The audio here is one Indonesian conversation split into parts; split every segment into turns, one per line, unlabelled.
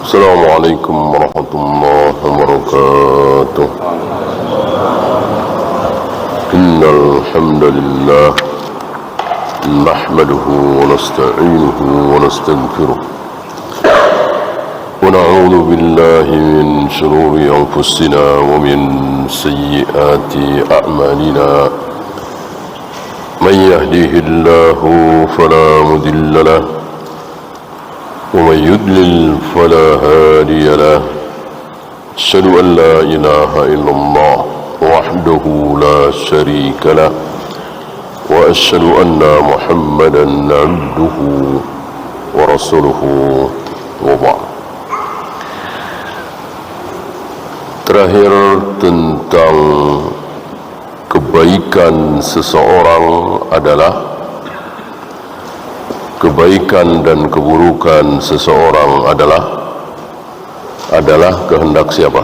Assalamualaikum warahmatullahi wabarakatuh. Innal hamdalillah nahmaduhu wa nasta'inuhu wa nastaghfiruh wa na'udzu billahi min shururi anfusina wa min sayyiati a'malina. Man yahdihillahu fala mudilla lahu ومن يضلل فلا هادي له. أشهد أن لا إله إلا الله وحده لا شريك له وأشهد أن محمدا عبده ورسوله وبعد. Terakhir tentang kebaikan seseorang adalah kebaikan dan keburukan seseorang adalah kehendak siapa?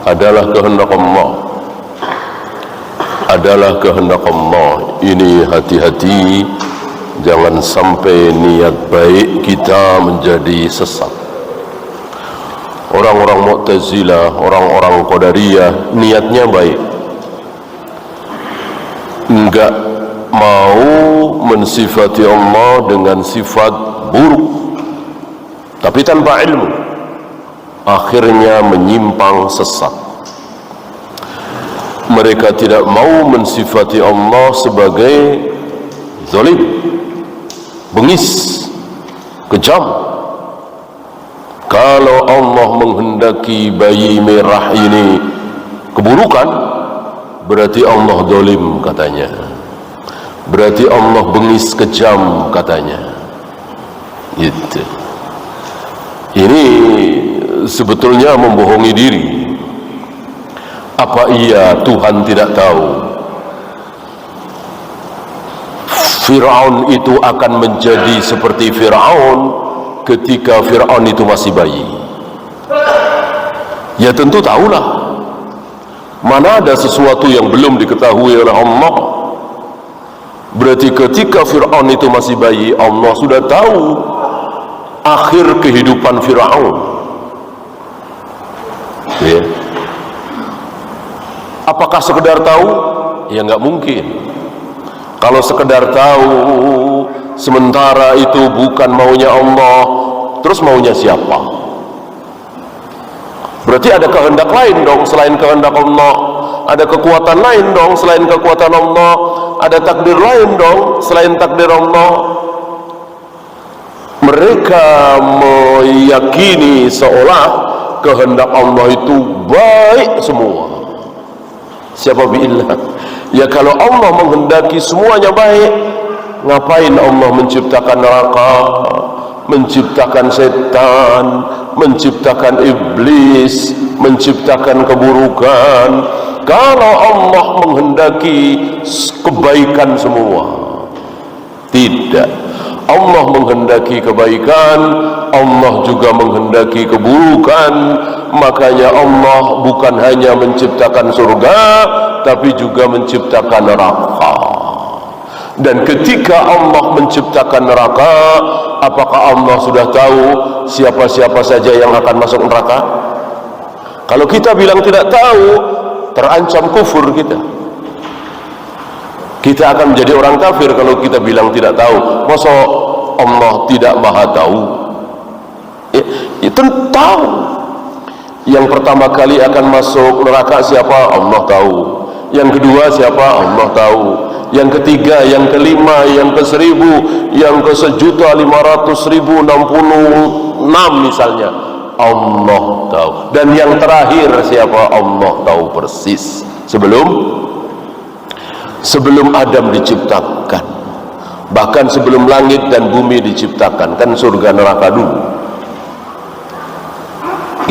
Adalah kehendak Allah. Adalah kehendak Allah. Ini hati-hati, jangan sampai niat baik kita menjadi sesat. Orang-orang Mu'tazilah, orang-orang Qadariyah niatnya baik, enggak mau mensifati Allah dengan sifat buruk, tapi tanpa ilmu, akhirnya menyimpang sesat. Mereka tidak mau mensifati Allah sebagai zalim, bengis, kejam. Kalau Allah menghendaki bayi merah ini keburukan, berarti Allah zalim katanya. Berarti Allah bengis, kejam katanya. Itu. Ini sebetulnya membohongi diri. Apa iya Tuhan tidak tahu Fir'aun itu akan menjadi seperti Fir'aun ketika Fir'aun itu masih bayi? Ya tentu tahulah. Mana ada sesuatu yang belum diketahui oleh Allah? Berarti ketika Fir'aun itu masih bayi, Allah sudah tahu akhir kehidupan Fir'aun. Ya. Apakah sekedar tahu? Ya nggak mungkin. Kalau sekedar tahu, sementara itu bukan maunya Allah, terus maunya siapa? Berarti ada kehendak lain dong selain kehendak Allah. Ada kekuatan lain dong selain kekuatan Allah. Ada takdir lain dong selain takdir Allah. Mereka meyakini seolah kehendak Allah itu baik semua. Siapa bi'illah? Ya kalau Allah menghendaki semuanya baik, ngapain Allah menciptakan neraka, menciptakan setan, menciptakan iblis, menciptakan keburukan? Kalau Allah menghendaki kebaikan semua, tidak. Allah menghendaki kebaikan, Allah juga menghendaki keburukan. Makanya Allah bukan hanya menciptakan surga, tapi juga menciptakan neraka. Dan ketika Allah menciptakan neraka, apakah Allah sudah tahu siapa-siapa saja yang akan masuk neraka? Kalau kita bilang tidak tahu, terancam kufur kita. Kita akan menjadi orang kafir kalau kita bilang tidak tahu. Masa Allah tidak maha tahu? Itu tahu. Yang pertama kali akan masuk neraka siapa? Allah tahu. Yang kedua siapa? Allah tahu. Yang ketiga, yang kelima, yang ke-1000, yang ke1.500.066 misalnya, Allah tahu. Dan yang terakhir siapa? Allah tahu persis. Sebelum Adam diciptakan, bahkan sebelum langit dan bumi diciptakan, kan surga neraka dulu,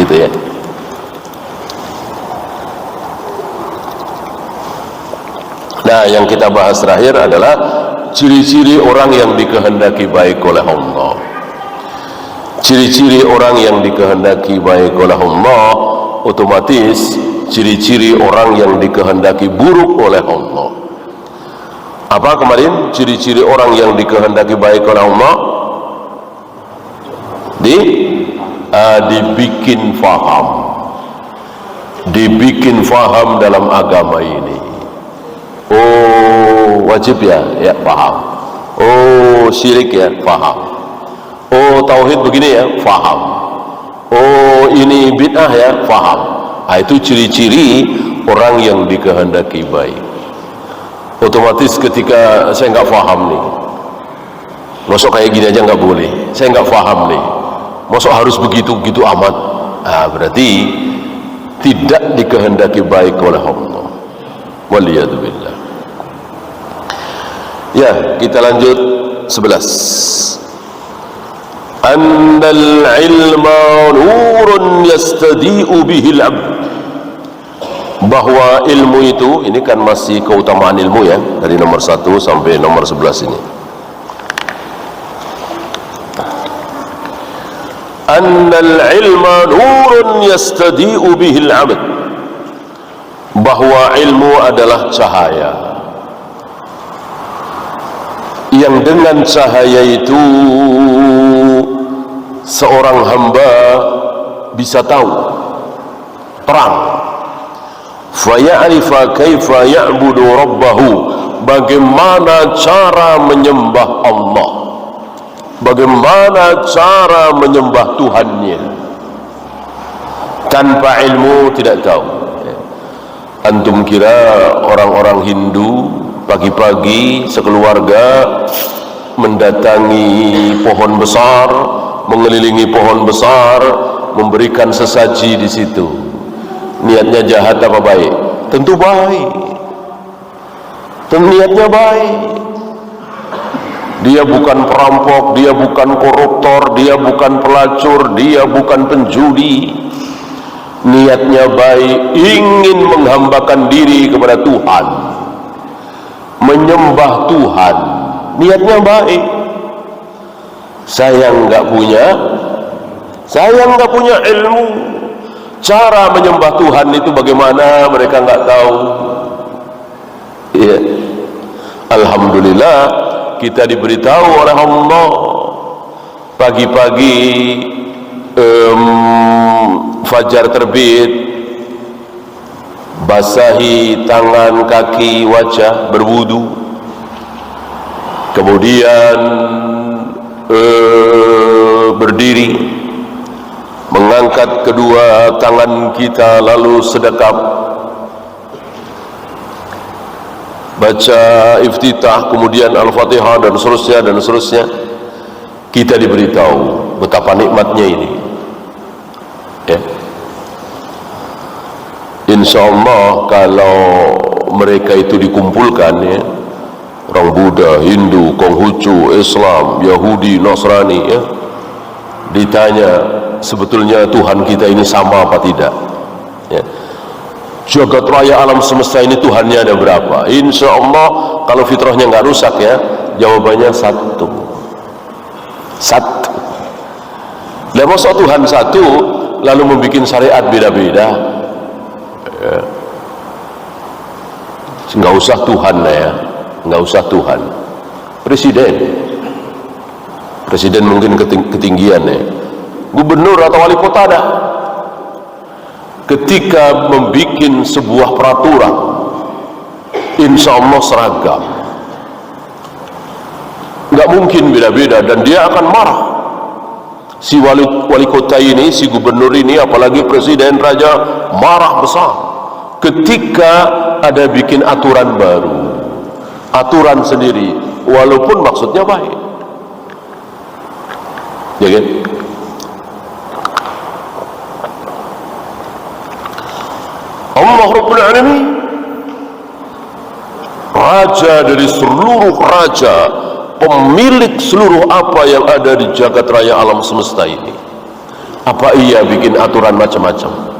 gitu ya. Nah, yang kita bahas terakhir adalah ciri-ciri orang yang dikehendaki baik oleh Allah. Ciri-ciri orang yang dikehendaki baik oleh Allah, otomatis ciri-ciri orang yang dikehendaki buruk oleh Allah. Apa kemarin ciri-ciri orang yang dikehendaki baik oleh Allah? dibikin faham dalam agama ini. Oh, wajib ya, ya paham. Oh, syirik ya, paham. Oh, tauhid begini ya, paham. Oh, ini bid'ah ya, paham. Itu ciri-ciri orang yang dikehendaki baik. Otomatis ketika saya nggak paham nih, masuk kayak gini aja nggak boleh, saya nggak paham nih, masuk harus begitu amat, berarti tidak dikehendaki baik oleh Allah. Waliyadzubillah. Ya, kita lanjut 11. Annal ilma nurun yastadi'u bihil abd. Bahwa ilmu itu, ini kan masih keutamaan ilmu ya, dari nomor 1 sampai nomor 11 ini. Annal ilma nurun yastadi'u bihil abd. Bahwa ilmu adalah cahaya yang dengan cahaya itu seorang hamba bisa tahu terang, faya'rifa kaifa ya'budu rabbahu, bagaimana cara menyembah Allah, bagaimana cara menyembah Tuhannya. Tanpa ilmu tidak tahu. Antum kira orang-orang Hindu pagi-pagi sekeluarga mendatangi pohon besar, mengelilingi pohon besar, memberikan sesaji di situ. Niatnya jahat apa baik? Tentu baik. Niatnya baik. Dia bukan perampok, dia bukan koruptor, dia bukan pelacur, dia bukan penjudi. Niatnya baik, ingin menghambakan diri kepada Tuhan, menyembah Tuhan. Niatnya baik. Sayang nggak punya ilmu. Cara menyembah Tuhan itu bagaimana, mereka nggak tahu. Ya. Alhamdulillah kita diberitahu oleh Allah pagi-pagi fajar terbit, basahi tangan, kaki, wajah, berwudu, kemudian berdiri, mengangkat kedua tangan kita lalu sedekap, baca iftitah, kemudian al-fatihah dan seterusnya. Kita diberitahu betapa nikmatnya ini ya. Insyaallah kalau mereka itu dikumpulkan ya, orang Buddha, Hindu, Konghucu, Islam, Yahudi, Nasrani ya, ditanya sebetulnya Tuhan kita ini sama apa tidak ya. Jagat raya alam semesta ini Tuhannya ada berapa? Insyaallah kalau fitrahnya nggak rusak ya, jawabannya satu. Lah masa Tuhan satu lalu membuat syariat beda-beda ya. Nggak usah Tuhan lah ya, nggak usah Tuhan. Presiden mungkin ketinggian ya, gubernur atau wali kota ada. Ketika membuat sebuah peraturan, insya Allah seragam, nggak mungkin beda-beda, dan dia akan marah. Si wali kota ini, si gubernur ini, apalagi presiden, raja, marah besar ketika ada bikin aturan baru, aturan sendiri, walaupun maksudnya baik ya kan? Allah Rabbul Alamin, raja dari seluruh raja, pemilik seluruh apa yang ada di jagat raya alam semesta ini. Apa ia bikin aturan macam-macam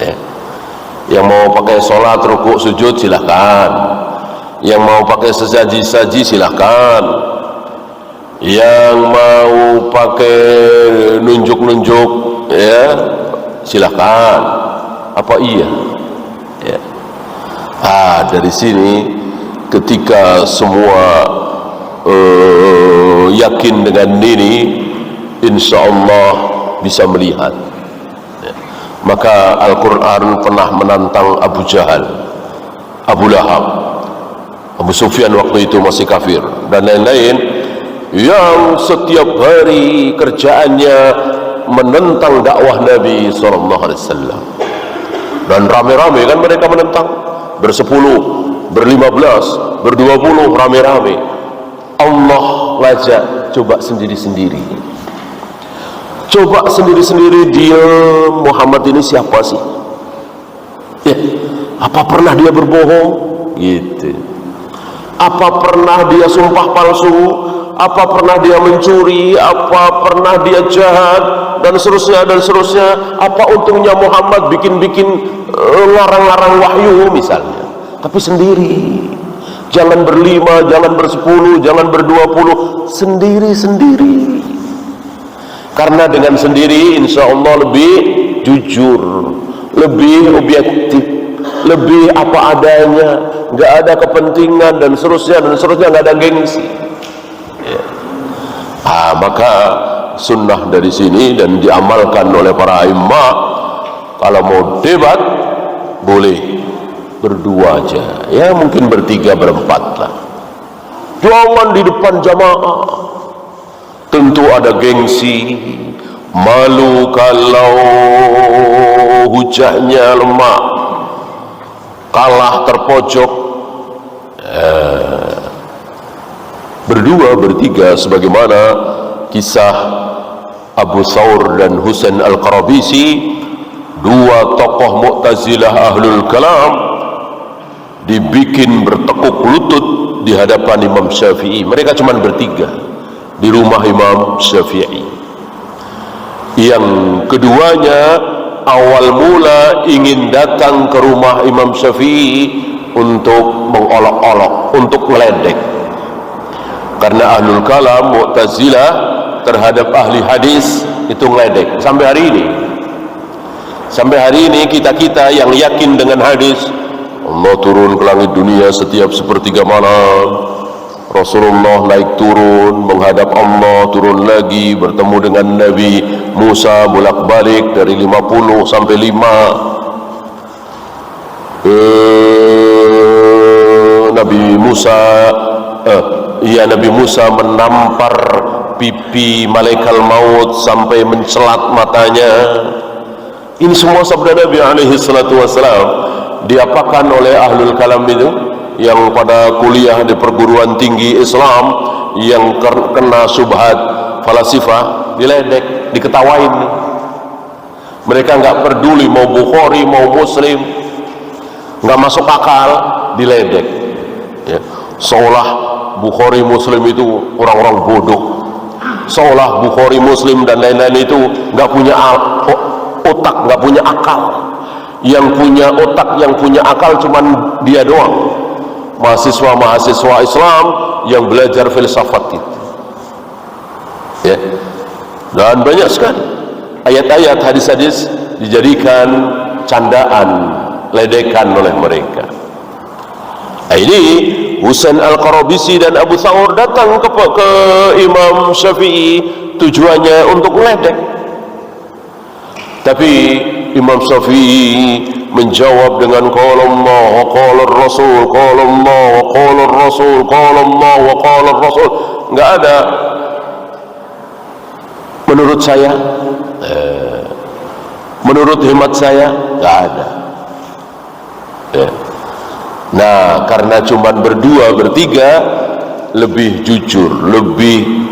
ya? Yang mau pakai sholat, rukuk, sujud silahkan, yang mau pakai sesaji-saji silahkan, yang mau pakai nunjuk-nunjuk ya silahkan. Apa iya ya? Dari sini ketika semua yakin dengan ini, insya Allah bisa melihat. Maka Al-Quran pernah menantang Abu Jahal, Abu Lahab, Abu Sufyan waktu itu masih kafir, dan lain-lain, yang setiap hari kerjaannya menentang dakwah Nabi SAW. Dan rame-rame kan mereka menentang, bersepuluh, berlima-belas, berdua puluh, rame-rame. Allah ngajak, coba sendiri-sendiri. Coba sendiri-sendiri, dia Muhammad ini siapa sih? Ya, apa pernah dia berbohong? Gitu. Apa pernah dia sumpah palsu? Apa pernah dia mencuri? Apa pernah dia jahat? Dan seterusnya dan seterusnya. Apa untungnya Muhammad bikin-bikin larang-larang wahyu misalnya? Tapi sendiri. Jangan berlima, jangan bersepuluh, jangan berdua puluh, sendiri-sendiri. Karena dengan sendiri insya Allah lebih jujur, lebih objektif, lebih apa adanya, nggak ada kepentingan dan seterusnya, nggak ada gengsi. Ya. Maka sunnah dari sini dan diamalkan oleh para imam, kalau mau debat boleh berdua aja, ya mungkin bertiga berempat lah, jangan di depan jamaah. Tentu ada gengsi, malu kalau hujahnya lemah, kalah terpojok. Berdua bertiga sebagaimana kisah Abu Thawr dan Husain Al-Qarabisi, dua tokoh Mu'tazilah Ahlul Kalam, dibikin bertekuk lutut di hadapan Imam Syafi'i. Mereka cuma bertiga di rumah Imam Syafi'i. Yang keduanya awal mula ingin datang ke rumah Imam Syafi'i untuk mengolok-olok, untuk meledek, karena Ahlul Kalam Mu'tazilah terhadap ahli hadis itu meledek. Sampai hari ini kita yang yakin dengan hadis, Allah turun ke langit dunia setiap sepertiga malam, Rasulullah naik turun menghadap Allah, turun lagi bertemu dengan Nabi Musa bolak-balik dari 50 sampai 5. Nabi Musa menampar pipi malaikat maut sampai mencelat matanya. Ini semua sabda Nabi alaihi salatu wassalam diapakan oleh Ahlul Kalam itu, yang pada kuliah di perguruan tinggi Islam, yang kena subhat falasifah, diledek, diketawain. Mereka nggak peduli mau Bukhari mau Muslim, nggak masuk akal, diledek. Ya. Seolah Bukhari Muslim itu orang-orang bodoh, seolah Bukhari Muslim dan lain-lain itu nggak punya otak, nggak punya akal. Yang punya otak, yang punya akal cuman dia doang, mahasiswa-mahasiswa Islam yang belajar filsafat itu. Ya. Dan banyak sekali ayat-ayat, hadis-hadis dijadikan candaan, ledekan oleh mereka. Ini Husain Al-Qarabisi dan Abu Thawr datang ke Imam Syafi'i tujuannya untuk meledek. Tapi Imam Syafi'i menjawab dengan qala Allah wa qala Rasul, qala Allah wa qala Rasul, qala Allah wa qala Rasul. Enggak ada menurut saya, menurut hemat saya, enggak ada. Nah, karena cuma berdua bertiga, lebih jujur, lebih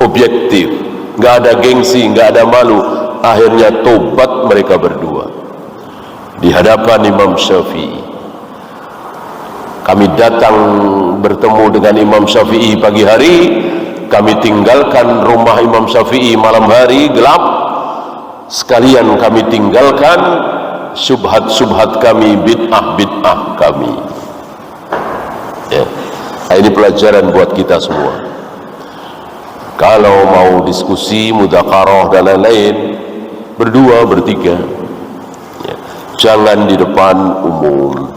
objektif, enggak ada gengsi, enggak ada malu. Akhirnya tobat mereka berdua di hadapan Imam Syafi'i. Kami datang bertemu dengan Imam Syafi'i pagi hari, kami tinggalkan rumah Imam Syafi'i malam hari gelap, sekalian kami tinggalkan subhat-subhat kami, bid'ah-bid'ah kami. Ya. Nah, ini pelajaran buat kita semua. Kalau mau diskusi, mudzakarah dan lain-lain, berdua, bertiga, ya. Jangan di depan umum.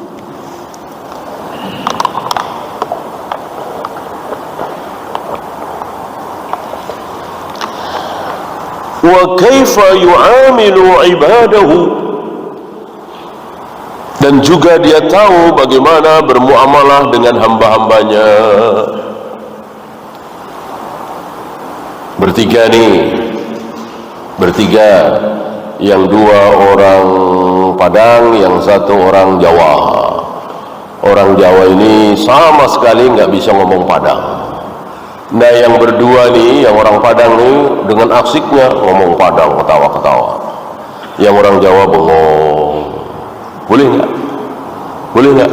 Wa wa kaifa yu'amilu ibadahu, dan juga dia tahu bagaimana bermuamalah dengan hamba-hambanya. Bertiga nih, bertiga, yang dua orang Padang, yang satu orang Jawa. Orang Jawa ini sama sekali nggak bisa ngomong Padang. Nah yang berdua nih, yang orang Padang nih dengan asiknya ngomong Padang, ketawa-ketawa. Yang orang Jawa bengong. Boleh nggak? Boleh nggak?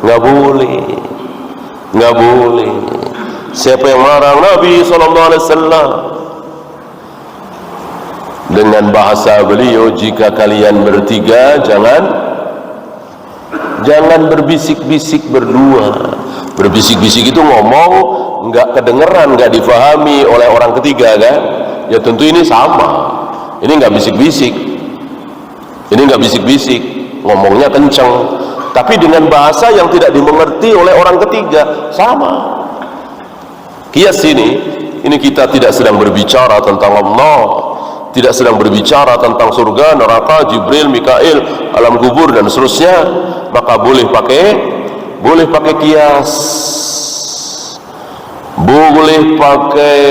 Nggak boleh. Nggak boleh. Siapa yang melarang? Nabi SAW. Dengan bahasa beliau, jika kalian bertiga jangan berbisik-bisik berdua. Berbisik-bisik itu ngomong nggak kedengeran, nggak difahami oleh orang ketiga kan? Ya tentu ini sama. Ini nggak bisik-bisik. Ini nggak bisik-bisik, ngomongnya kenceng. Tapi dengan bahasa yang tidak dimengerti oleh orang ketiga, sama. Kias ini kita tidak sedang berbicara tentang Allah, tidak sedang berbicara tentang surga, neraka, Jibril, Mikail, alam kubur dan seterusnya, maka boleh pakai kias, boleh pakai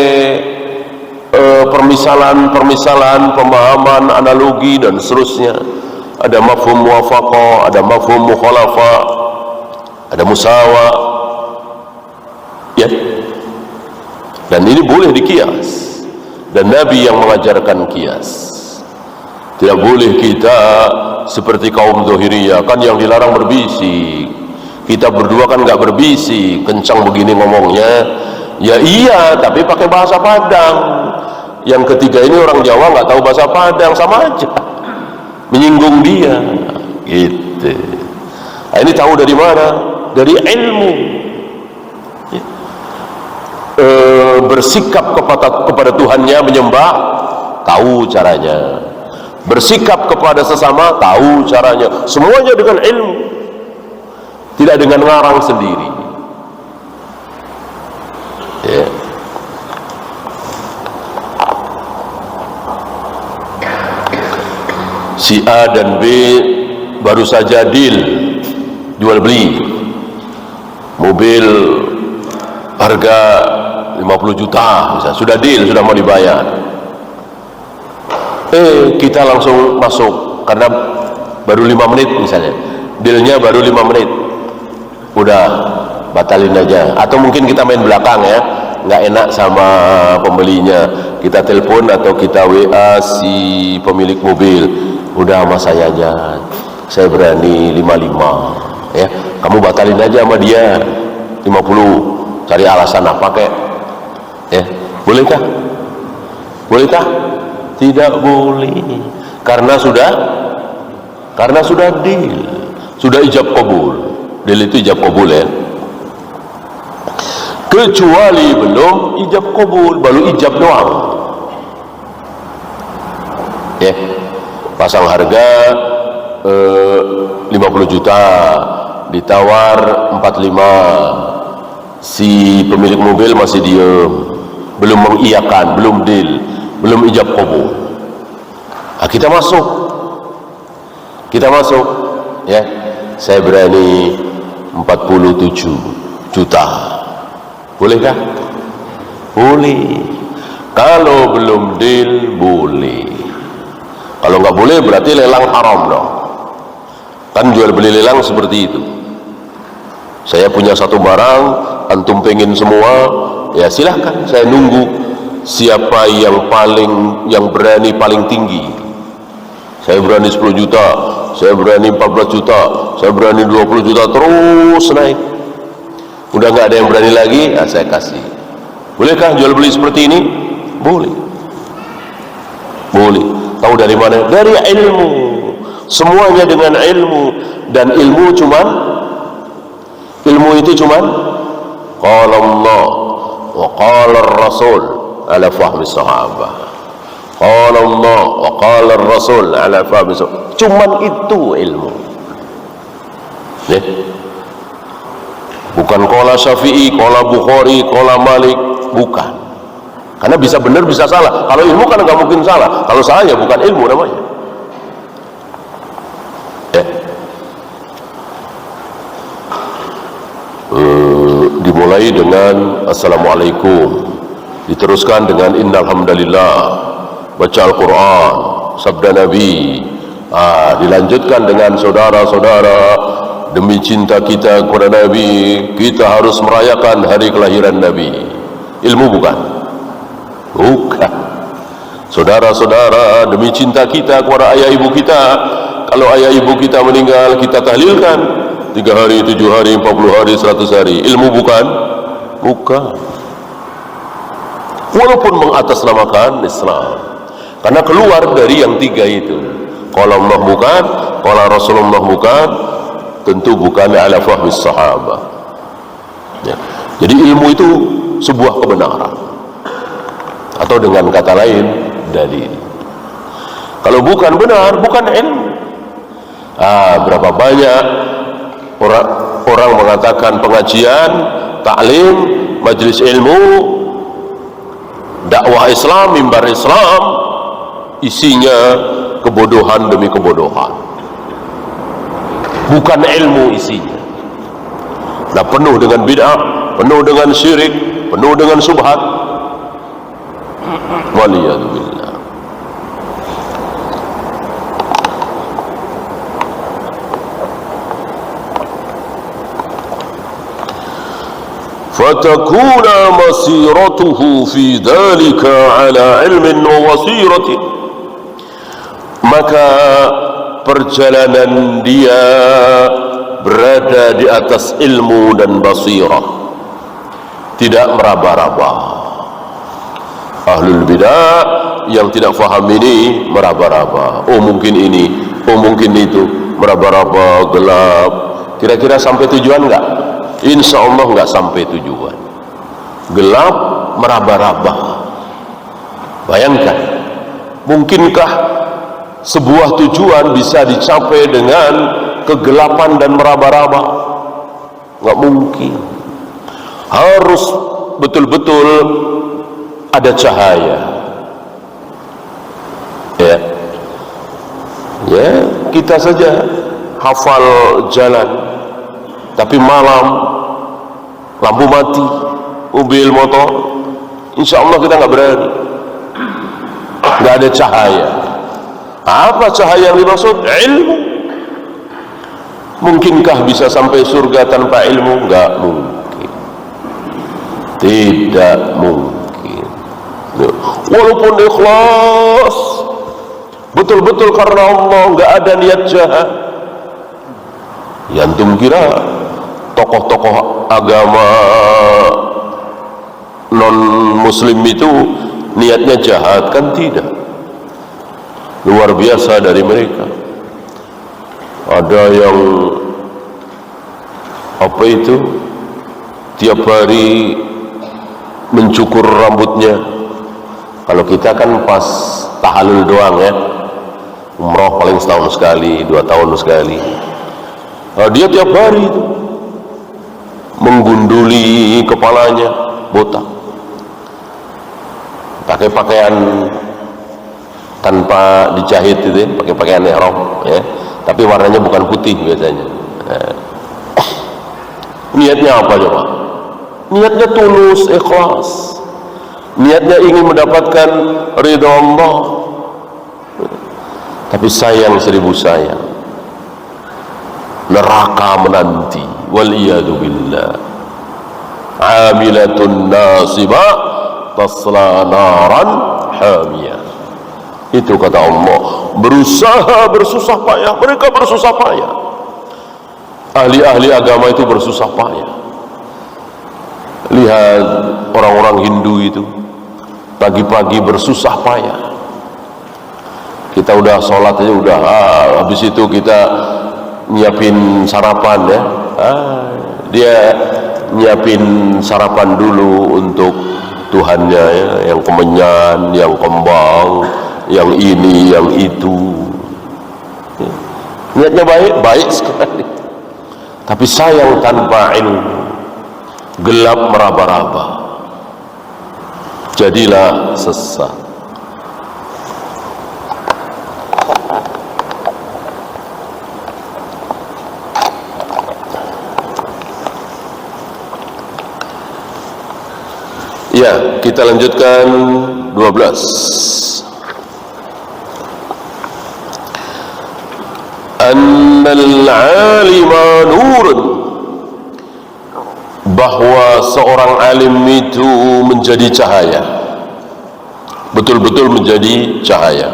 permisalan, pemahaman, analogi dan seterusnya. Ada mafhum muwafaqah, ada mafhum mukhalafah, ada musawa, ya. Dan ini boleh dikias. Dan Nabi yang mengajarkan kias. Tidak boleh kita seperti kaum Zahiriyah, kan yang dilarang berbisik. Kita berdua kan nggak berbisik, kencang begini ngomongnya. Ya iya, tapi pakai bahasa Padang. Yang ketiga ini orang Jawa nggak tahu bahasa Padang, sama aja menyinggung dia, gitu. Nah, ini tahu dari mana? Dari ilmu. Bersikap kepada Tuhannya, menyembah, tahu caranya. Bersikap kepada sesama, tahu caranya. Semuanya dengan ilmu, tidak dengan ngarang sendiri. Ya. Si A dan B baru saja deal, jual beli mobil harga 50 juta misalnya, sudah deal, sudah mau dibayar. Kita langsung masuk karena baru 5 menit misalnya, dealnya baru 5 menit, udah batalin aja. Atau mungkin kita main belakang ya, nggak enak sama pembelinya, kita telepon atau kita WA si pemilik mobil, udah sama saya aja, saya berani 55 ya, kamu batalin aja sama dia 50, cari alasan apa kek ya. Bolehkah? Bolehkah? Tidak boleh, karena sudah deal, sudah ijab kabul. Deal itu ijab kabul ya, kecuali belum ijab kabul, baru ijab doang ya. Pasang harga 50 juta, ditawar 45, si pemilik mobil masih diem, belum mengiyakan, belum deal, belum ijab kabul. Nah, kita masuk ya, saya berani 47 juta, bolehkah? Boleh. Kalau belum deal boleh. Kalau nggak boleh berarti lelang haram dong. Kan jual beli lelang seperti itu. Saya punya satu barang, antum pengen semua, ya silahkan. Saya nunggu siapa yang berani paling tinggi. Saya berani 10 juta, saya berani 14 juta, saya berani 20 juta, terus naik. Udah nggak ada yang berani lagi, nah saya kasih. Bolehkah jual beli seperti ini? Boleh. Boleh. Tahu dari mana? Dari ilmu. Semuanya dengan ilmu. Dan ilmu itu cuman qala Allah wa qala Rasul ala fahmi sahabah. Qala Allah wa qala Rasul ala fahmi sahabah. Cuman itu ilmu. Bukan qala Syafi'i, qala Bukhari, qala Malik, bukan. Karena bisa benar bisa salah. Kalau ilmu kan nggak mungkin salah. Kalau salah ya bukan ilmu namanya. Ya. Dimulai dengan Assalamualaikum, diteruskan dengan Innal hamdalillah, baca Al-Quran, sabda Nabi, dilanjutkan dengan saudara-saudara, demi cinta kita kepada Nabi, kita harus merayakan hari kelahiran Nabi. Ilmu bukan? Bukan. Saudara-saudara, demi cinta kita kepada ayah ibu kita, kalau ayah ibu kita meninggal, kita tahlilkan 3 hari, 7 hari, 40 hari, 100 hari. Ilmu bukan? Bukan. Walaupun mengatasnamakan Islam, karena keluar dari yang 3 itu. Qala Allah bukan, qala Rasulullah bukan, tentu bukan ala fahmis sahabah. Ya. Jadi ilmu itu sebuah kebenaran, atau dengan kata lain dalil. Kalau bukan benar, bukan ilmu. Berapa banyak orang mengatakan pengajian, taklim, majelis ilmu, dakwah Islam, mimbar Islam, isinya kebodohan demi kebodohan, bukan ilmu isinya. Nah, penuh dengan bid'ah, penuh dengan syirik, penuh dengan subhat. Waliyadzubillah. فتكون مسيرته في ذلك على علم وبصيرة, maka perjalanan dia berada di atas ilmu dan basirah, tidak meraba-raba. Ahlul bidah yang tidak faham ini meraba-raba, oh mungkin ini, oh mungkin itu, meraba-raba, gelap. Kira-kira sampai tujuan enggak? Insya Allah enggak sampai tujuan. Gelap, meraba-raba. Bayangkan, mungkinkah sebuah tujuan bisa dicapai dengan kegelapan dan meraba-raba? Enggak mungkin. Harus betul-betul ada cahaya. Ya, kita saja hafal jalan, tapi malam lampu mati, mobil, motor, insya Allah kita nggak berani, nggak ada cahaya. Apa cahaya yang dimaksud? Ilmu. Mungkinkah bisa sampai surga tanpa ilmu? Nggak mungkin, tidak mungkin. Walaupun ikhlas betul-betul karena Allah, nggak ada niat jahat. Yantum kira tokoh-tokoh agama non muslim itu niatnya jahat? Kan tidak. Luar biasa dari mereka. Ada yang apa itu, tiap hari mencukur rambutnya. Kalau kita kan pas tahallul doang ya, umroh paling setahun sekali, 2 tahun sekali. Dia tiap hari itu menggunduli kepalanya, botak, pakai pakaian tanpa dijahit itu, pakai pakaian ihram ya, tapi warnanya bukan putih biasanya. Niatnya apa coba? Niatnya tulus, ikhlas, niatnya ingin mendapatkan ridha Allah. Tapi sayang, 1000 sayang, neraka menanti. Waliyadu billah. Amilatun nasibah tasla naran hamiyah. Itu kata Allah, berusaha bersusah payah, mereka bersusah payah. Ahli-ahli agama itu bersusah payah. Lihat orang-orang Hindu itu pagi-pagi bersusah payah. Kita udah sholat aja udah, habis itu kita nyiapin sarapan ya. Dia nyiapin sarapan dulu untuk Tuhannya ya, yang kemenyan, yang kembang, yang ini, yang itu. Niatnya baik, baik sekali. Tapi sayang tanpa ilmu, gelap meraba-raba. jadilah sesat. Ya, kita lanjutkan 12. Annal 'alima nurun, bahwa seorang alim itu menjadi cahaya, betul-betul menjadi cahaya.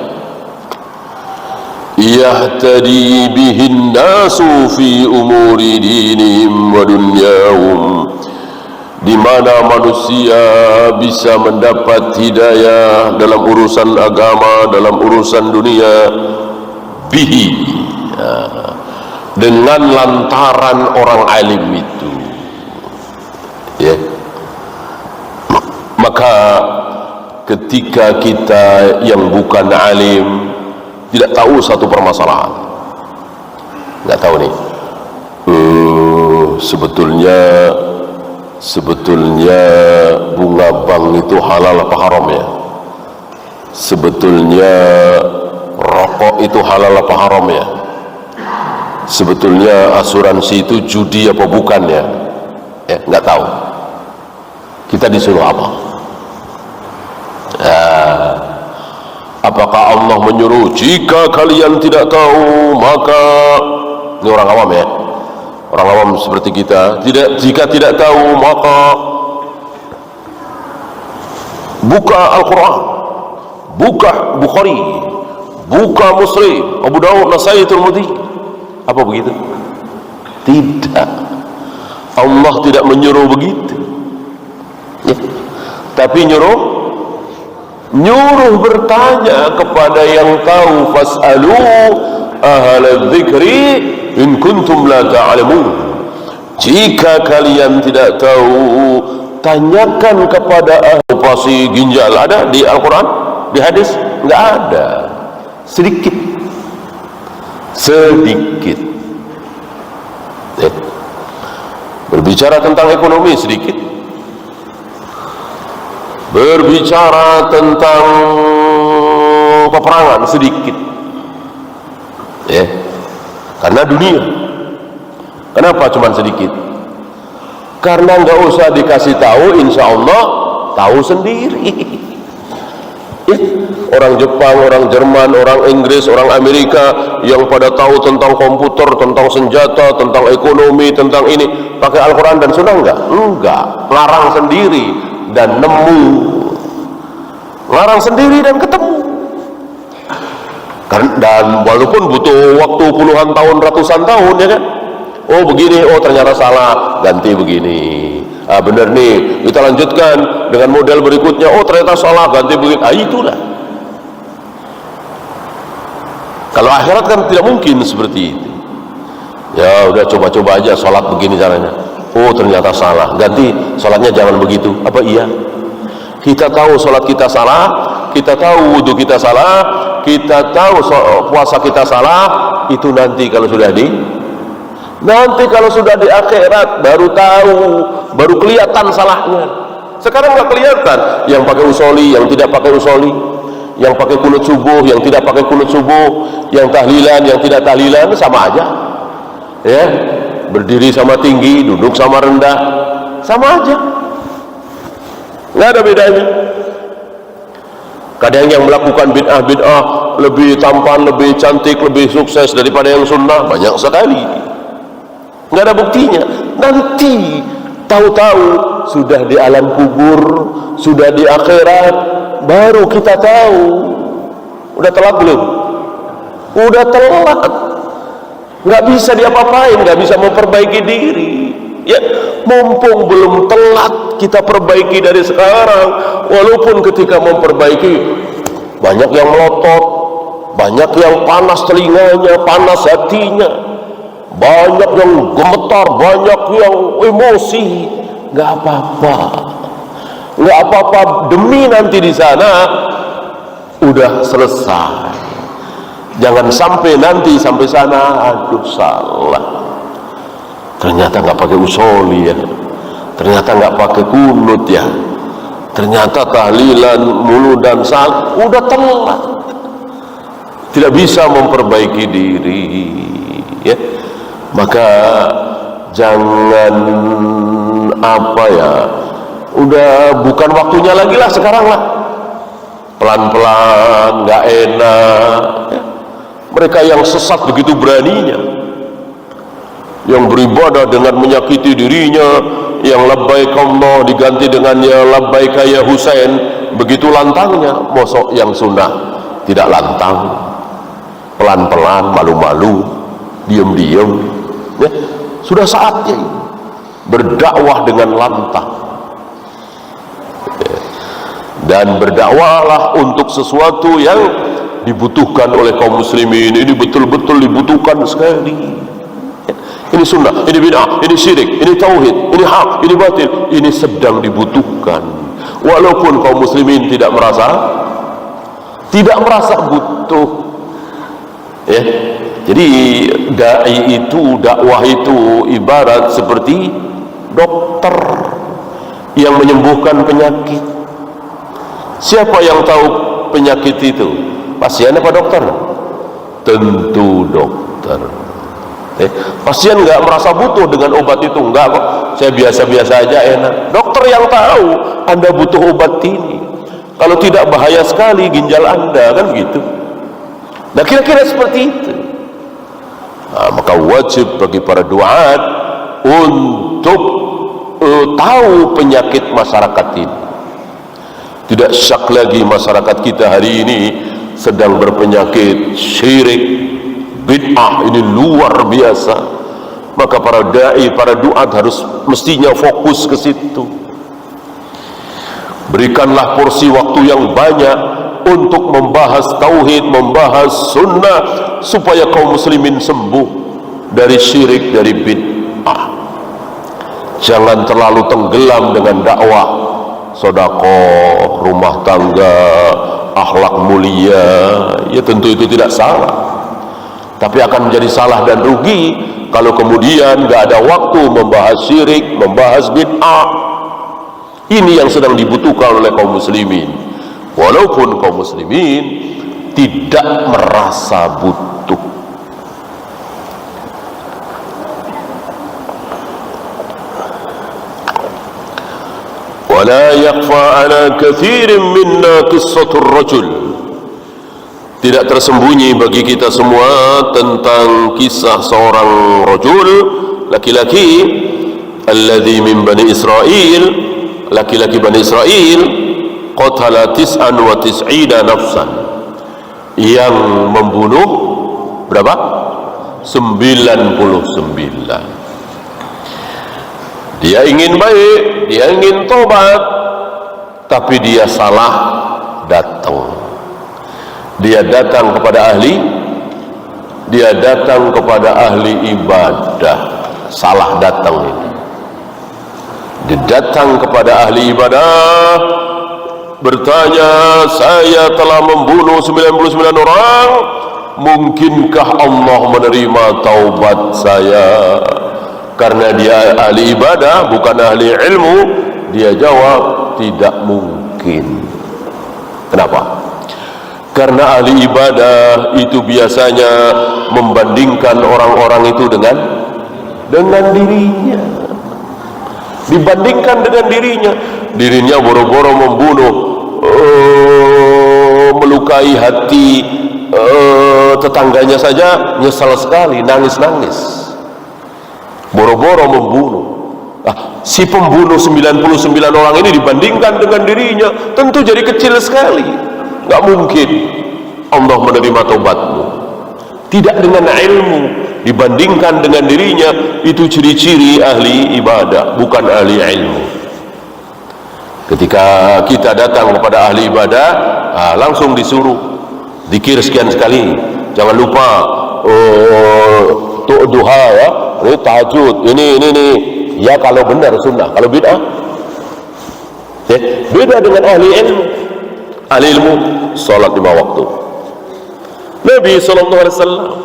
Yahtadi bihin nasu fi umuri dinihim wa dunyahum, di mana manusia bisa mendapat hidayah dalam urusan agama, dalam urusan dunia, bihi, dengan lantaran orang alim itu. Ya. Maka ketika kita yang bukan alim tidak tahu satu permasalahan, nggak tahu nih, sebetulnya bunga bank itu halal apa haram ya? Sebetulnya rokok itu halal apa haram ya? Sebetulnya asuransi itu judi apa bukan ya? Nggak tahu. Kita disuruh apa? Apakah Allah menyuruh jika kalian tidak tahu maka, ini orang awam ya, orang awam seperti kita, jika tidak tahu maka buka Al-Quran, buka Bukhari, buka Muslim, Abu Dawud, Nasai, Tirmidzi. Apa begitu? Tidak. Allah tidak menyuruh begitu ya. Tapi nyuruh bertanya kepada yang tahu, fas'alu ahlal dzikri in kuntum la ta'lamun. Jika kalian tidak tahu, tanyakan kepada ahli operasi ginjal. Ada di Al-Quran, di hadis? Enggak ada. Sedikit berbicara tentang ekonomi sedikit, berbicara tentang peperangan sedikit ya, karena dunia. Kenapa cuma sedikit? Karena nggak usah dikasih tahu, insya Allah tahu sendiri ya. Orang Jepang, orang Jerman, orang Inggris, orang Amerika yang pada tahu tentang komputer, tentang senjata, tentang ekonomi, tentang ini, pakai Al-Quran dan Sunnah enggak, larang sendiri dan nemu, larang sendiri dan ketemu. Dan walaupun butuh waktu puluhan tahun, ratusan tahun ya kan, oh begini, oh ternyata salah, ganti begini, benar nih, kita lanjutkan dengan model berikutnya, oh ternyata salah, ganti begini, itulah. Kalau akhirat kan tidak mungkin seperti itu. Ya udah coba-coba aja sholat begini caranya, oh ternyata salah, ganti sholatnya jangan begitu. Apa iya? Kita tahu sholat kita salah, kita tahu wudhu kita salah, kita tahu puasa kita salah, itu nanti kalau sudah di akhirat baru tahu, baru kelihatan salahnya. Sekarang nggak kelihatan, yang pakai usoli, yang tidak pakai usoli, yang pakai kunut subuh, yang tidak pakai kunut subuh, yang tahlilan, yang tidak tahlilan, sama aja ya, berdiri sama tinggi, duduk sama rendah, sama aja, nggak ada bedanya. Kadang yang melakukan bid'ah lebih tampan, lebih cantik, lebih sukses daripada yang sunnah, banyak sekali, nggak ada buktinya. Nanti tahu-tahu sudah di alam kubur, sudah di akhirat, baru kita tahu. Udah telat belum? Udah telat, nggak bisa diapa-apain, nggak bisa memperbaiki diri ya. Mumpung belum telat, kita perbaiki dari sekarang. Walaupun ketika memperbaiki banyak yang melotot, banyak yang panas telinganya, panas hatinya, banyak yang gemetar, banyak yang emosi, nggak apa-apa, nggak apa-apa, demi nanti di sana udah selesai. Jangan sampai nanti sampai sana, aduh salah, ternyata nggak pakai usoli ya, ternyata nggak pakai kunut ya, ternyata tahlilan mulu dan sal udah telat, tidak bisa memperbaiki diri, ya. Maka jangan apa ya, udah bukan waktunya lagi lah sekarang lah, pelan-pelan, nggak enak, ya. Mereka yang sesat begitu beraninya, yang beribadah dengan menyakiti dirinya, yang labbaik Allah diganti dengan ya labbaik ya Husain, begitu lantangnya. Mosok yang sunnah tidak lantang, pelan-pelan, malu-malu, diam-diam, ya. Sudah saatnya berdakwah dengan lantang, ya. Dan berdakwahlah untuk sesuatu yang dibutuhkan oleh kaum muslimin. Ini betul-betul dibutuhkan sekali. Ini sunnah, ini bid'ah, ini syirik, ini tauhid, ini hak, ini batil, ini sedang dibutuhkan. Walaupun kaum muslimin tidak merasa butuh, ya. Jadi dai itu, dakwah itu ibarat seperti dokter yang menyembuhkan penyakit. Siapa yang tahu penyakit itu? Pasien apa dokter? Tentu dokter. Pasien nggak merasa butuh dengan obat itu, enggak kok, saya biasa-biasa aja, enak. Dokter yang tahu Anda butuh obat ini, kalau tidak bahaya sekali ginjal Anda, kan gitu. Nah, kira-kira seperti itu. Nah, maka wajib bagi para duat untuk tahu penyakit masyarakat ini. Tidak syak lagi masyarakat kita hari ini sedang berpenyakit syirik, bid'ah, ini luar biasa. Maka para dai, para duat harus mestinya fokus ke situ. Berikanlah porsi waktu yang banyak untuk membahas tauhid, membahas sunnah, supaya kaum muslimin sembuh dari syirik, dari bid'ah. Jangan terlalu tenggelam dengan dakwah sedekah, rumah tangga, akhlak mulia. Ya tentu itu tidak salah, tapi akan menjadi salah dan rugi kalau kemudian gak ada waktu membahas syirik, membahas bid'ah. Ini yang sedang dibutuhkan oleh kaum muslimin, walaupun kaum muslimin tidak merasa butuh. Wala yakhfa ala kathirin minna qissatur rajul. Tidak tersembunyi bagi kita semua tentang kisah seorang rajul, laki-laki, alladhi min Bani Israel, laki-laki Bani Israel, qatala 99 nafsan, yang membunuh berapa? 99. Dia ingin baik, dia ingin tobat, tapi dia salah datang. Dia datang kepada ahli, dia datang kepada ahli ibadah. Salah datang ini. Dia datang kepada ahli ibadah, bertanya, saya telah membunuh 99 orang, mungkinkah Allah menerima taubat saya? Karena dia ahli ibadah, bukan ahli ilmu, dia jawab tidak mungkin. Kenapa? Karena ahli ibadah itu biasanya membandingkan orang-orang itu dengan dirinya. Dibandingkan dengan dirinya. Dirinya boro-boro membunuh, melukai hati tetangganya saja, nyesal sekali, nangis-nangis. Boro-boro membunuh. Si pembunuh 99 orang ini dibandingkan dengan dirinya, tentu jadi kecil sekali. Gak mungkin Allah menerima taubatmu. Tidak dengan ilmu, dibandingkan dengan dirinya, itu ciri-ciri ahli ibadah, bukan ahli ilmu. Ketika kita datang kepada ahli ibadah, langsung disuruh zikir sekian sekali. Jangan lupa duha, ya, ini tahajud, ini ya kalau benar sunnah. Kalau bid'ah, ya, beda dengan ahli ilmu. Ahli ilmu salat 5 waktu. Nabi SAW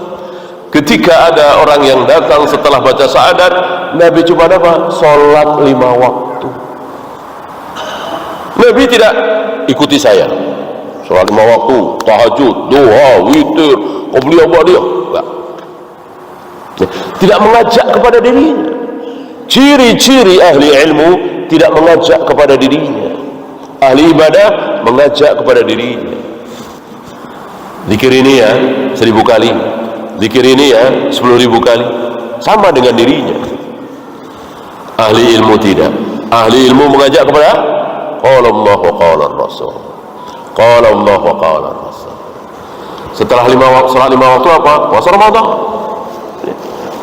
ketika ada orang yang datang setelah baca syahadat, Nabi cuma apa? Salat 5 waktu. Nabi tidak ikuti saya sholat 5 waktu, tahajud, doa, witir, qobliyah ba'diyah, enggak. Tidak mengajak kepada dirinya. Ciri-ciri ahli ilmu tidak mengajak kepada dirinya. Ahli ibadah mengajak kepada dirinya. Zikir ini ya 1000 kali, zikir ini ya 10.000 kali, sama dengan dirinya. Ahli ilmu tidak. Ahli ilmu mengajak kepada qala Allah wa qala Rasul, qala Allah wa qala Rasul. Setelah 5 waktu, salat 5 waktu apa? Puasa Ramadan.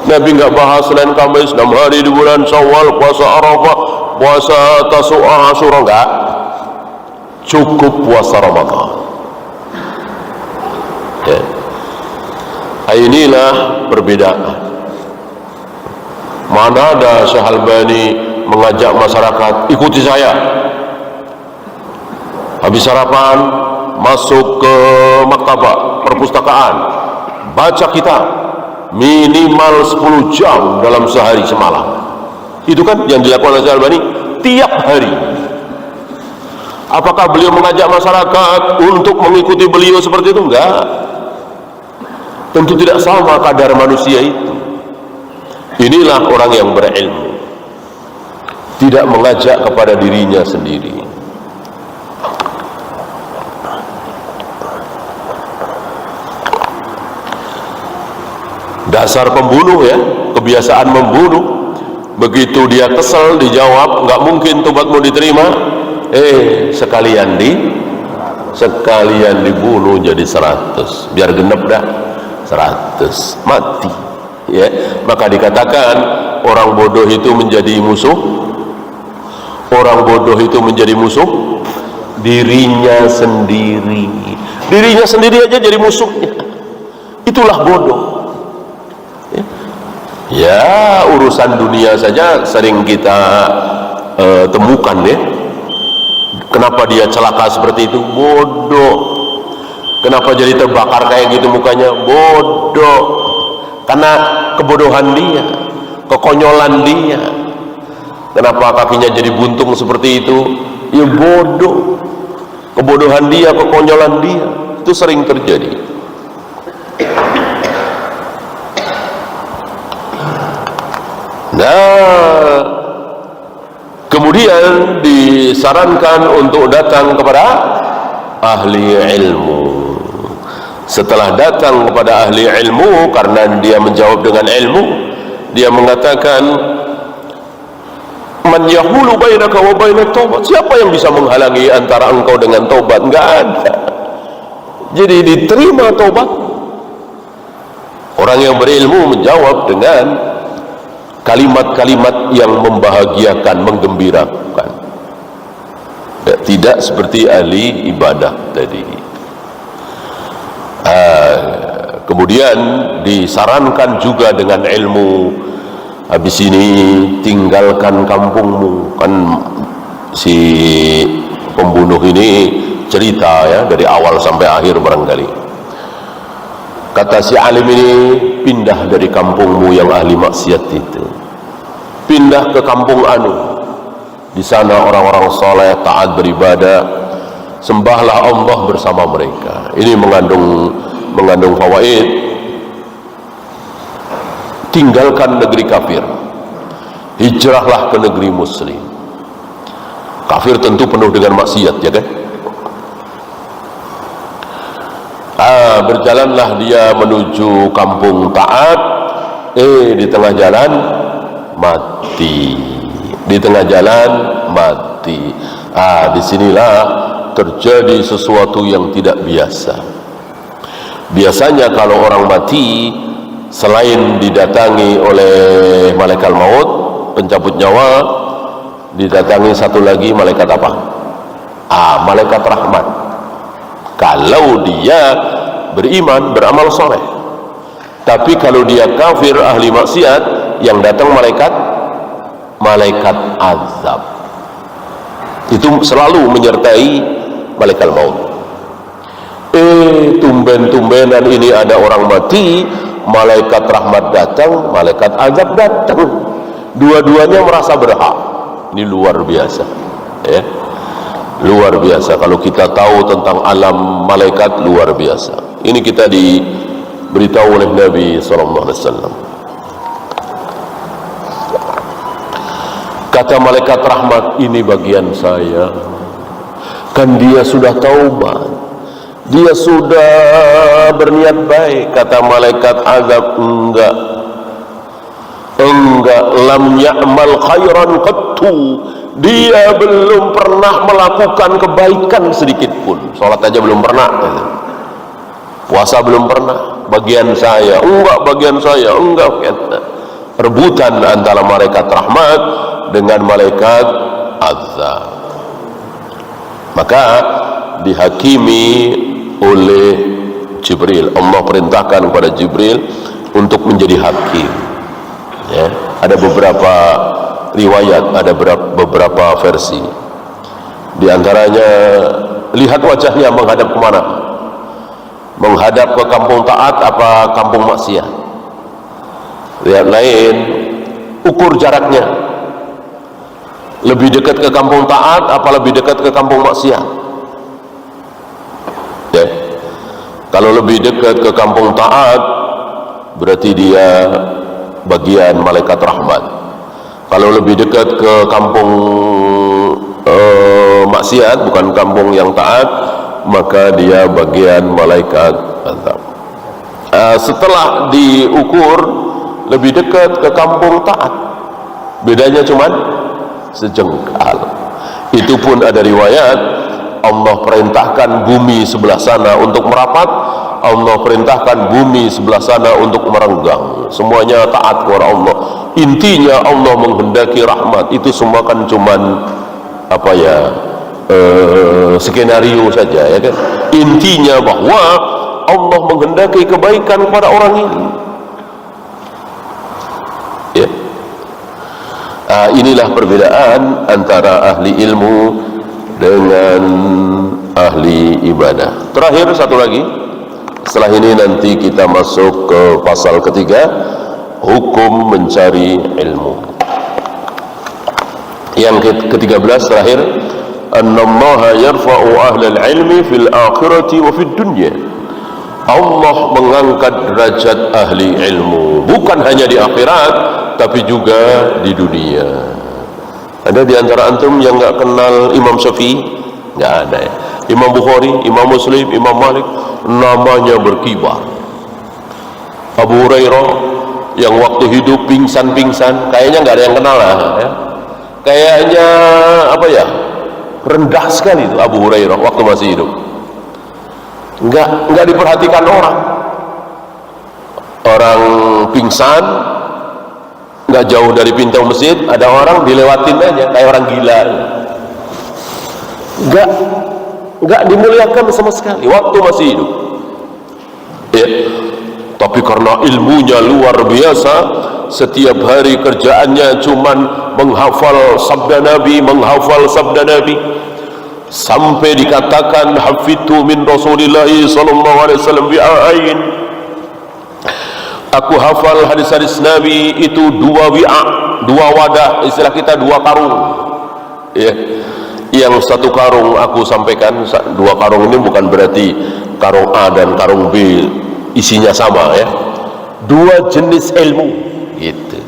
Nabi enggak bahas Senin Kamis 6 hari di bulan Syawal, puasa Arafah, puasa Tasu'ah, Asyura, enggak. Cukup puasa Ramadan. Ya. Inilah perbedaan. Mana ada Syekh Albani mengajak masyarakat ikuti saya, habis sarapan masuk ke maktabah perpustakaan, baca kitab minimal 10 jam dalam sehari semalam. Itu kan yang dilakukan oleh Syekh Albani tiap hari. Apakah beliau mengajak masyarakat untuk mengikuti beliau seperti itu? Enggak. Tentu tidak sama kadar manusia itu. Inilah orang yang berilmu, tidak mengajak kepada dirinya sendiri. Dasar pembunuh ya, kebiasaan membunuh. Begitu dia kesel dijawab, nggak mungkin tobatmu diterima. Sekalian dibunuh jadi 100, biar genep dah 100, mati ya. Maka dikatakan orang bodoh itu menjadi musuh, orang bodoh itu menjadi musuh dirinya sendiri. Dirinya sendiri aja jadi musuhnya, itulah bodoh ya. Urusan dunia saja sering kita temukan ya. Kenapa dia celaka seperti itu? Bodoh. Kenapa jadi terbakar kayak gitu mukanya? Bodoh. Karena kebodohan dia, kekonyolan dia. Kenapa kakinya jadi buntung seperti itu? Ya bodoh. Kebodohan dia, kekonyolan dia. Itu sering terjadi. Nah, kemudian disarankan untuk datang kepada ahli ilmu. Setelah datang kepada ahli ilmu, karena dia menjawab dengan ilmu, dia mengatakan, man yahulu bainaka wa bainat taubat. Siapa yang bisa menghalangi antara engkau dengan taubat? Enggak ada. Jadi diterima taubat. Orang yang berilmu menjawab dengan kalimat-kalimat yang membahagiakan, menggembirakan. Tidak seperti ahli ibadah tadi. Kemudian disarankan juga dengan ilmu. Habis ini tinggalkan kampungmu. Kan si pembunuh ini cerita ya dari awal sampai akhir barangkali. Kata si alim ini, pindah dari kampungmu yang ahli maksiat itu, pindah ke kampung anu. Di sana orang-orang soleh, taat beribadah, sembahlah Allah bersama mereka. Ini mengandung fawaid. Tinggalkan negeri kafir, hijrahlah ke negeri muslim. Kafir tentu penuh dengan maksiat ya kan. Berjalanlah dia menuju kampung taat. Di tengah jalan mati. Di tengah jalan mati. Disinilah terjadi sesuatu yang tidak biasa. Biasanya kalau orang mati, selain didatangi oleh malaikat maut, pencabut nyawa, didatangi satu lagi malaikat apa? Malaikat rahmat. Kalau dia beriman, beramal soleh. Tapi kalau dia kafir, ahli maksiat, yang datang malaikat azab. Itu selalu menyertai malaikat maut. Tumben-tumbenan ini ada orang mati, malaikat rahmat datang, malaikat azab datang. Dua-duanya merasa berhak. Ini luar biasa ya. luar biasa. Kalau kita tahu tentang alam malaikat, luar biasa. Ini kita diberitahu oleh Nabi SAW. Kata malaikat rahmat, ini bagian saya. Kan dia sudah taubat, dia sudah berniat baik. Kata malaikat azab, enggak, lam ya'mal khairan qattu, dia belum pernah melakukan kebaikan sedikit pun. Salat aja belum pernah, puasa belum pernah. Bagian saya, enggak, bagian saya, enggak. Rebutan antara malaikat rahmat dengan malaikat azab. Maka dihakimi oleh Jibril. Allah perintahkan kepada Jibril untuk menjadi hakim, ya. Ada beberapa riwayat, ada beberapa versi. Di antaranya, lihat wajahnya menghadap kemana? Menghadap ke kampung taat apa kampung maksiat? Lihat lain, ukur jaraknya. Lebih dekat ke kampung taat apa lebih dekat ke kampung maksiat? Ya. Kalau lebih dekat ke kampung taat, berarti dia bagian malaikat rahmat. Kalau lebih dekat ke kampung maksiat, bukan kampung yang taat, maka dia bagian malaikat azab. Setelah diukur lebih dekat ke kampung taat, bedanya cuman sejengkal. Itu pun ada riwayat, Allah perintahkan bumi sebelah sana untuk merapat, Allah perintahkan bumi sebelah sana untuk merenggang. Semuanya taat kepada Allah. Intinya Allah menghendaki rahmat. Itu semua kan cuman apa ya, skenario saja, ya kan. Intinya bahwa Allah menghendaki kebaikan kepada orang ini, ya. Inilah perbedaan antara ahli ilmu dengan ahli ibadah. Terakhir satu lagi, setelah ini nanti kita masuk ke pasal ketiga, hukum mencari ilmu. Yang ke-13 terakhir, annallaha yarfa'u ahlal ilmi fil akhirati wa fid dunya. Allah mengangkat derajat ahli ilmu, bukan hanya di akhirat, tapi juga di dunia. Ada di antara antum yang enggak kenal Imam Syafi'i? Enggak ada, ya. Imam Bukhari, Imam Muslim, Imam Malik, namanya berkibar. Abu Hurairah yang waktu hidup pingsan-pingsan, kayaknya enggak ada yang kenal lah, ya. Kayaknya apa ya, rendah sekali itu Abu Hurairah waktu masih hidup. Enggak diperhatikan orang. Orang pingsan, nggak jauh dari pintu masjid, ada orang dilewatin aja kayak orang gila. Nggak dimuliakan sama sekali waktu masih hidup, ya. Tapi karena ilmunya luar biasa, setiap hari kerjaannya cuman menghafal sabda Nabi, sampai dikatakan hafidtu min Rasulillah sallallahu alaihi wasallam bi'ain. Aku hafal hadis-hadis Nabi itu 2 wi'a, 2 wadah, istilah kita 2 karung, ya. Yang 1 karung aku sampaikan, 2 karung ini bukan berarti karung A dan karung B isinya sama, ya. 2 jenis ilmu gitu.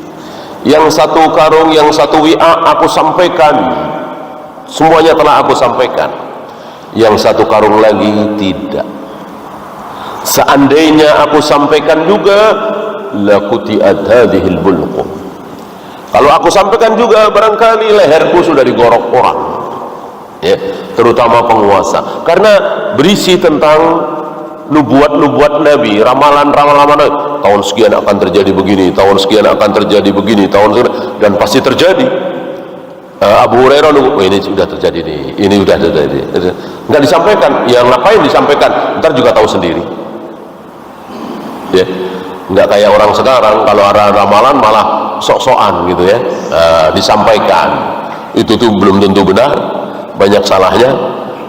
Yang 1 karung, yang 1 wi'a aku sampaikan, semuanya telah aku sampaikan. Yang 1 karung lagi tidak. Seandainya aku sampaikan juga, laquti'at hadhil bulqum. Kalau aku sampaikan juga, barangkali leherku sudah digorok orang, ya, terutama penguasa, karena berisi tentang nubuat-nubuat Nabi, ramalan-ramalan tahun sekian akan terjadi begini, tahun sekian akan terjadi begini, tahun sekian, dan pasti terjadi. Abu Hurairah nunggu, oh, ini sudah terjadi nih, ini sudah terjadi, nggak disampaikan. Yang ngapain disampaikan, ntar juga tahu sendiri, ya. Nggak kayak orang sekarang, kalau ada ramalan malah sok-sokan gitu, ya. Disampaikan itu tuh belum tentu benar, banyak salahnya,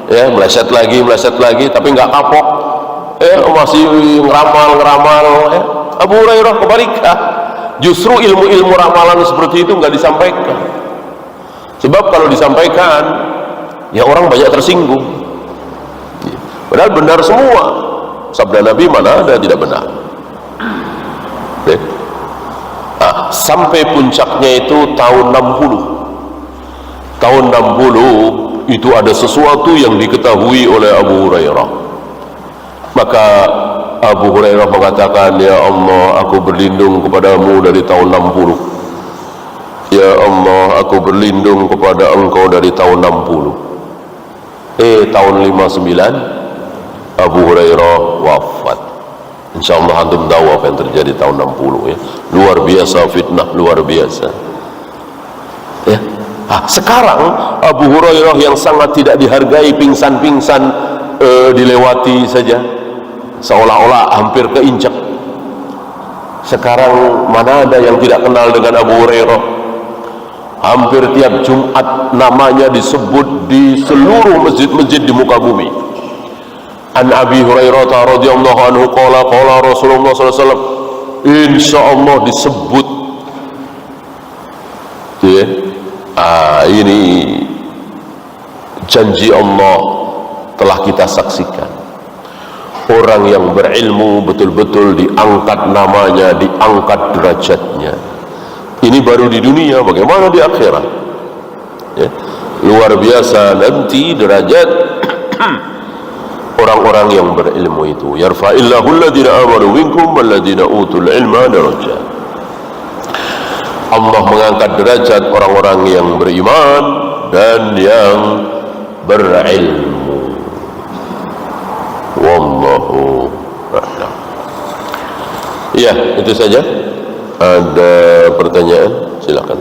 ya. Meleset lagi, tapi nggak kapok, ya, masih ngeramal, ya. Abu Hurairah kebalikan, justru ilmu-ilmu ramalan seperti itu nggak disampaikan. Sebab kalau disampaikan, ya orang banyak tersinggung. Padahal benar semua. Sabda Nabi mana ada tidak benar. Sampai puncaknya itu tahun 60. Tahun 60 itu ada sesuatu yang diketahui oleh Abu Hurairah. Maka Abu Hurairah mengatakan, ya Allah, aku berlindung kepadamu dari tahun 60. Ya Allah, aku berlindung kepada engkau dari tahun 60. Tahun 59 Abu Hurairah wafat. InsyaAllah antum tahu apa yang terjadi tahun 60 ya. Luar biasa fitnah, luar biasa ya. Sekarang Abu Hurairah yang sangat tidak dihargai, pingsan-pingsan dilewati saja, seolah-olah hampir keinjak. Sekarang mana ada yang tidak kenal dengan Abu Hurairah? Hampir tiap Jumat namanya disebut di seluruh masjid-masjid di muka bumi. An Abi Hurairah radhiyallahu anhu qala Rasulullah sallallahu alaihi wasallam, insyaallah disebut ya. Ini janji Allah telah kita saksikan. Orang yang berilmu betul-betul diangkat namanya, diangkat derajatnya. Ini baru di dunia, bagaimana di akhirat ya. Luar biasa nanti derajat orang-orang yang berilmu itu. Yarfa'illahu alladhina amanu minkum walladhina utul ilma darajat. Allah mengangkat derajat orang-orang yang beriman dan yang berilmu. Wallahu a'lam. Ya, itu saja. Ada pertanyaan? Silakan.